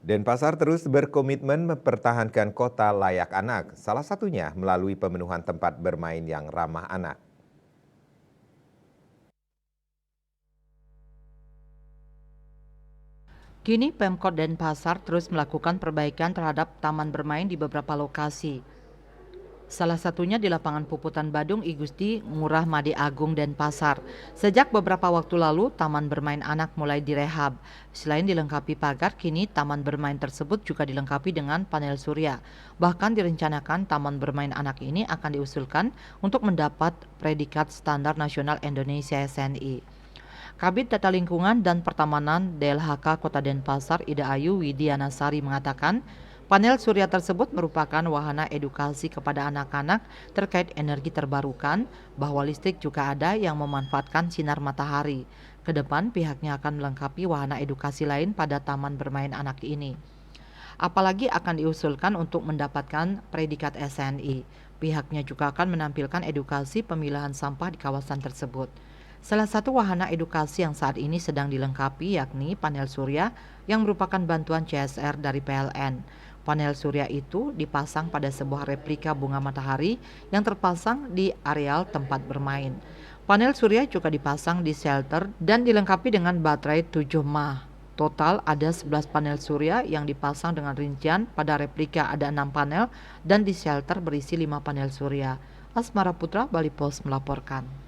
Denpasar terus berkomitmen mempertahankan kota layak anak, salah satunya melalui pemenuhan tempat bermain yang ramah anak. Kini Pemkot Denpasar terus melakukan perbaikan terhadap taman bermain di beberapa lokasi. Salah satunya di lapangan Puputan Badung I Gusti Ngurah Made Agung Denpasar. Sejak beberapa waktu lalu, taman bermain anak mulai direhab. Selain dilengkapi pagar, kini taman bermain tersebut juga dilengkapi dengan panel surya. Bahkan direncanakan taman bermain anak ini akan diusulkan untuk mendapat predikat standar nasional Indonesia SNI. Kabid Tata Lingkungan dan Pertamanan DLHK Kota Denpasar Ida Ayu Widianasari mengatakan, panel surya tersebut merupakan wahana edukasi kepada anak-anak terkait energi terbarukan, bahwa listrik juga ada yang memanfaatkan sinar matahari. Kedepan pihaknya akan melengkapi wahana edukasi lain pada taman bermain anak ini. Apalagi akan diusulkan untuk mendapatkan predikat SNI. Pihaknya juga akan menampilkan edukasi pemilahan sampah di kawasan tersebut. Salah satu wahana edukasi yang saat ini sedang dilengkapi yakni panel surya yang merupakan bantuan CSR dari PLN. Panel surya itu dipasang pada sebuah replika bunga matahari yang terpasang di areal tempat bermain. Panel surya juga dipasang di shelter dan dilengkapi dengan baterai 7 mAh. Total ada 11 panel surya yang dipasang dengan rincian pada replika ada 6 panel dan di shelter berisi 5 panel surya. Asmara Putra, Bali Post melaporkan.